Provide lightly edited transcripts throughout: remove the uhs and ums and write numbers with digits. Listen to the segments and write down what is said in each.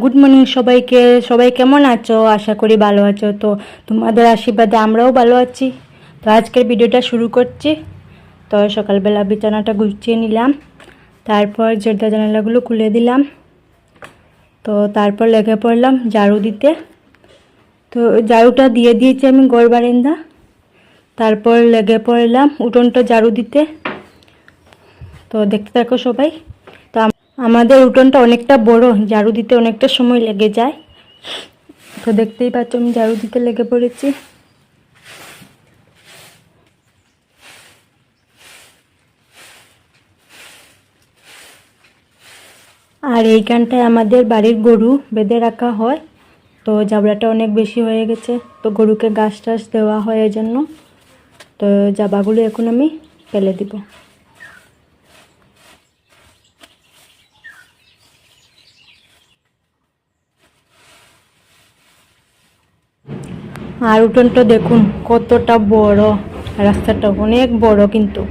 Good morning সবাইকে। সবাই কেমন আছো? আশা করি ভালো আছো। তো তোমাদের আশীর্বাদে আমরাও ভালো আছি। তো আজকের ভিডিওটা শুরু করছি। তো সকালবেলা বিছানাটা গুছিয়ে নিলাম, তারপর দরজা জানালাগুলো খুলে দিলাম। তো তারপর লেগে পড়লাম ঝাড়ু দিতে। তো ঝাড়ুটা দিয়ে দিয়েছি আমি ঘর বারান্দা। তারপর লেগে পড়লাম উঠোনটা ঝাড়ু দিতে। তো দেখতে থাকো সবাই। তো আমাদের উঠোনটা অনেকটা বড়, ঝাড়ু দিতে অনেকটা সময় লেগে যায়। তো দেখতেই পাচ্ছ আমি ঝাড়ু দিতে লেগে পড়েছি। আর এইখানটায় আমাদের বাড়ির গরু বেঁধে রাখা হয়। তো জাবড়াটা অনেক বেশি হয়ে গেছে, তো গরুকে ঘাস টাস দেওয়া হয় এই জন্য। তো জাবাগুলো এখন আমি ফেলে দিব। আর উঠোনটা দেখুন কতটা বড়, রাস্তাটা অনেক বড় কিন্তু।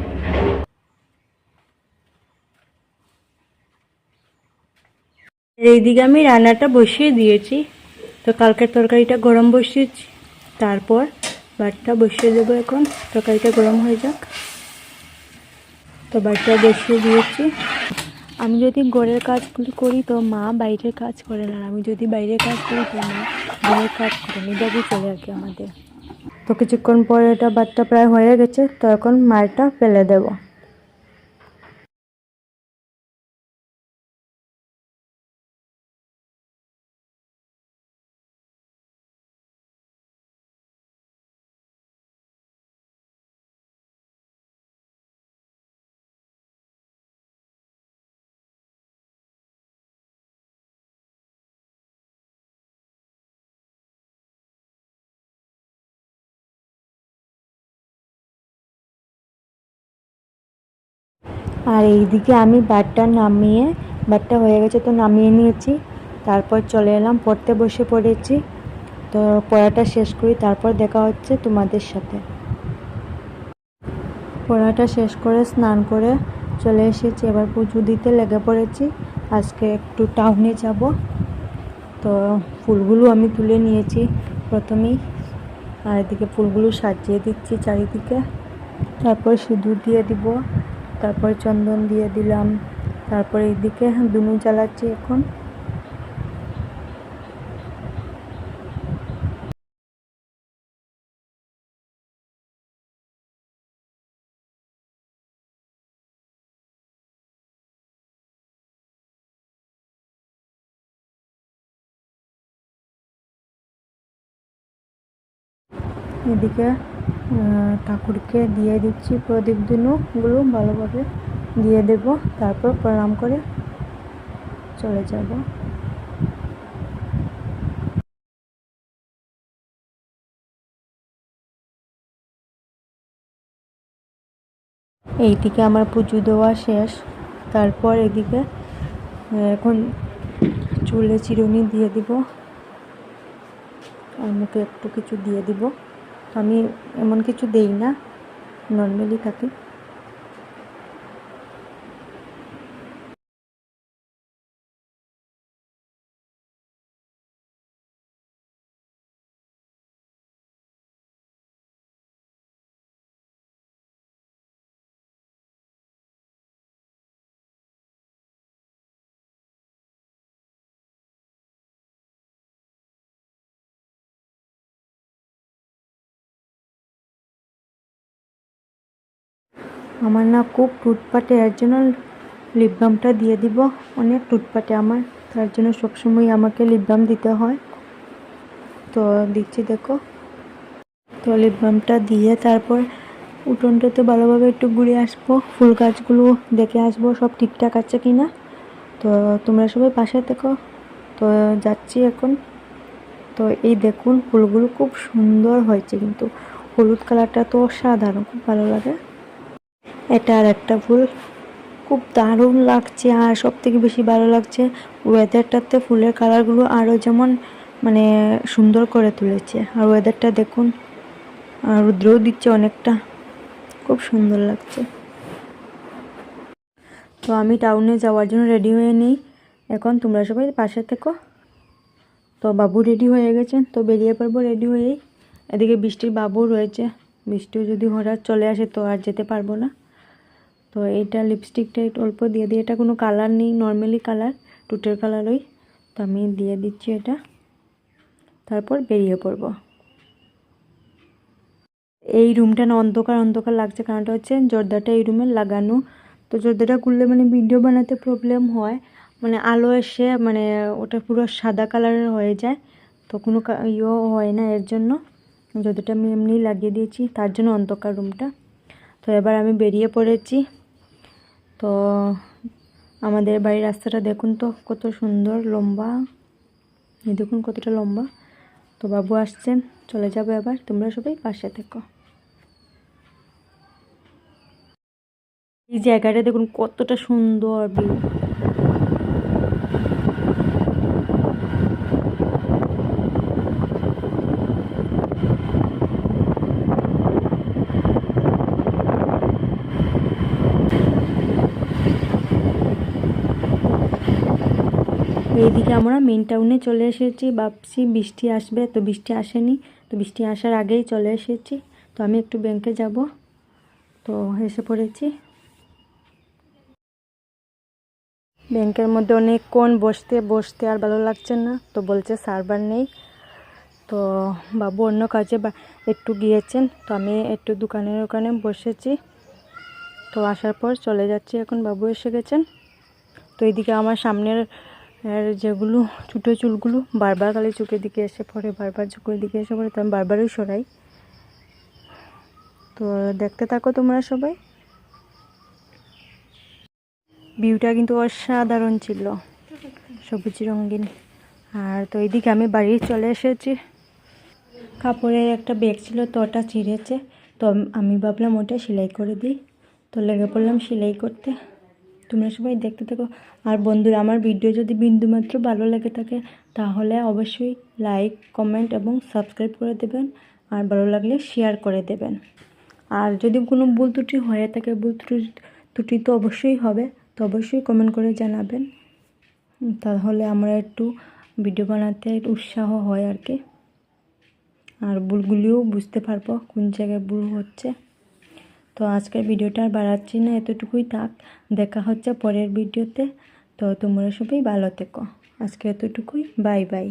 এইদিকে আমি রান্নাটা বসিয়ে দিয়েছি। তো কালকের তরকারিটা গরম বসিয়েছি, তারপর ভাতটা বসিয়ে দেবো এখন। তরকারিটা গরম হয়ে যাক। তো ভাতটা বসিয়ে দিয়েছি। আমি যদি ঘরের কাজগুলি করি তো মা বাইরের কাজ করে না, আমি যদি বাইরের কাজ করি তো মা ঘরের কাজ করে, এভাবেই চলে আর কি আমাদের। তো কিছুক্ষণ পরে এটা ভাতটা প্রায় হয়ে গেছে, তো এখন মারটা ফেলে দেবো। আর এইদিকে আমি ভাতটা নামিয়ে, ভাতটা হয়ে গেছে তো নামিয়ে নিয়েছি। তারপর চলে এলাম পড়তে, বসে পড়েছি। তো পড়াটা শেষ করি, তারপর দেখা হচ্ছে তোমাদের সাথে। পড়াটা শেষ করে স্নান করে চলে এসেছি, এবার পুজো দিতে লেগে পড়েছি। আজকে একটু টাউনে যাব। তো ফুলগুলো আমি তুলে নিয়েছি প্রথমেই, আর এদিকে ফুলগুলো সাজিয়ে দিচ্ছি চারিদিকে। তারপর সিঁদুর দিয়ে দিব, তারপর চন্দন দিয়ে দিলাম। তারপর এইদিকে ধুনু জ্বালাচ্ছি এখন। এদিকে ঠাকুরকে দিয়ে দিচ্ছি প্রদীপ ধুনুগুলো ভালোভাবে দিয়ে দেব, তারপর প্রণাম করে চলে যাব। এইদিকে আমার পুজো দেওয়া শেষ। তারপর এদিকে এখন চুলে চিরুনি দিয়ে দিব, আর মুখে একটু কিছু দিয়ে দিব। আমি এমন কিছু দেই না, নর্মালি থাকি। আমার না খুব টুটপাটে, এর জন্য লিপ বামটা দিয়ে দিব। অনেক টুটপাটে আমার, তার জন্য সবসময় আমাকে লিপ বাম দিতে হয়। তো দিচ্ছি দেখো। তো লিপ বামটা দিয়ে তারপর উঠোনটাতে ভালোভাবে একটু ঘুরে আসবো, ফুল গাছগুলো দেখে আসবো সব ঠিকঠাক আছে কি না। তো তোমরা সবাই পাশে থেকো। তো যাচ্ছি এখন। তো এই দেখুন ফুলগুলো খুব সুন্দর হয়েছে, কিন্তু হলুদ কালারটা তো অসাধারণ, খুব ভালো লাগে। এটা আর একটা ফুল, খুব দারুণ লাগছে। আর সব থেকে বেশি ভালো লাগছে ওয়েদারটাতে ফুলের কালারগুলো আরও যেমন মানে সুন্দর করে তুলেছে। আর ওয়েদারটা দেখুন, রৌদ্রও দিচ্ছে অনেকটা, খুব সুন্দর লাগছে। তো আমি টাউনে যাওয়ার জন্য রেডি হয়ে নিই এখন, তোমরা সবাই পাশে থেকো। তো বাবু রেডি হয়ে গেছেন, তো বেরিয়ে পড়বো রেডি হয়েই। এদিকে বৃষ্টির বাবু রয়েছে, বৃষ্টিও যদি হঠাৎ চলে আসে তো আর যেতে পারবো না। তো এইটা লিপস্টিকটা একটু অল্প দিয়ে দিই, এটা কোনো কালার নেই, নর্মালি কালার, টুটের কালারই। তো আমি দিয়ে দিচ্ছি এটা, তারপর বেরিয়ে পড়বো। এই রুমটা না অন্ধকার অন্ধকার লাগছে, কারণটা হচ্ছে জর্দাটা এই রুমে লাগানো। তো জর্দাটা খুললে মানে ভিডিও বানাতে প্রবলেম হয়, মানে আলো এসে মানে ওটা পুরো সাদা কালারের হয়ে যায়, তো কোনো ইয়েও হয় না। এর জন্য জর্দাটা আমি এমনি লাগিয়ে দিয়েছি, তার জন্য অন্ধকার রুমটা। তো এবার আমি বেরিয়ে পড়েছি। তো আমাদের বাড়ির রাস্তাটা দেখুন তো কত সুন্দর লম্বা, এই দেখুন কতটা লম্বা। তো বাবু আসছেন, চলে যাবো এবার, তোমরা সবাই পাশে থেকো। এই জায়গাটা দেখুন কতটা সুন্দর ভিউ। এইদিকে আমরা মেন টাউনে চলে এসেছি, ভাবছি বৃষ্টি আসবে, তো বৃষ্টি আসেনি। তো বৃষ্টি আসার আগেই চলে এসেছি। তো আমি একটু ব্যাংকে যাব, তো এসে পড়েছি। ব্যাংকের মধ্যে অনেকক্ষণ বসতে বসতে আর ভালো লাগছে না, তো বলছে সার্ভার নেই। তো বাবু অন্য কাজে একটু গিয়েছেন, তো আমি একটু দোকানের ওখানে বসেছি। তো আসার পর চলে যাচ্ছি, এখন বাবু এসে গেছেন। তো এইদিকে আমার সামনের যেগুলো ছোটো চুলগুলো বারবার খালি চোখের দিকে এসে পড়ে, বারবার চোখের দিকে এসে পড়ে, তো আমি বারবারই সরাই। তো দেখতে থাকো তোমরা সবাই। ভিউটা কিন্তু অসাধারণ ছিল, সবুজ রঙিন। আর তো এইদিকে আমি বাড়ি চলে এসেছি। কাপড়ের একটা ব্যাগ ছিল, তো ওটা ছিঁড়েছে, তো আমি ভাবলাম ওটা সেলাই করে দিই, তো লেগে পড়লাম সেলাই করতে। তোমরা সবাই দেখতে থাকো। আর বন্ধুরা, আমার ভিডিও যদি বিন্দুমাত্র ভালো লেগে থাকে তাহলে অবশ্যই লাইক, কমেন্ট এবং সাবস্ক্রাইব করে দেবেন, আর ভালো লাগলে শেয়ার করে দেবেন। আর যদি কোনো ভুল ত্রুটি হয়ে থাকে, ভুল ত্রুটি তো অবশ্যই হবে, তো অবশ্যই কমেন্ট করে জানাবেন, তাহলে আমরা একটু ভিডিও বানাতে উৎসাহ হয় আর কি। আর ভুলগুলিও বুঝতে পারবো কোন জায়গায় ভুল হচ্ছে। তো আজকের ভিডিওটা আর বাড়াচ্ছি না, এতটুকুই থাক। দেখা হচ্ছে পরের ভিডিওতে। তো তোমরা সবাই ভালো থেকো। আজকে এতটুকুই, বাই বাই।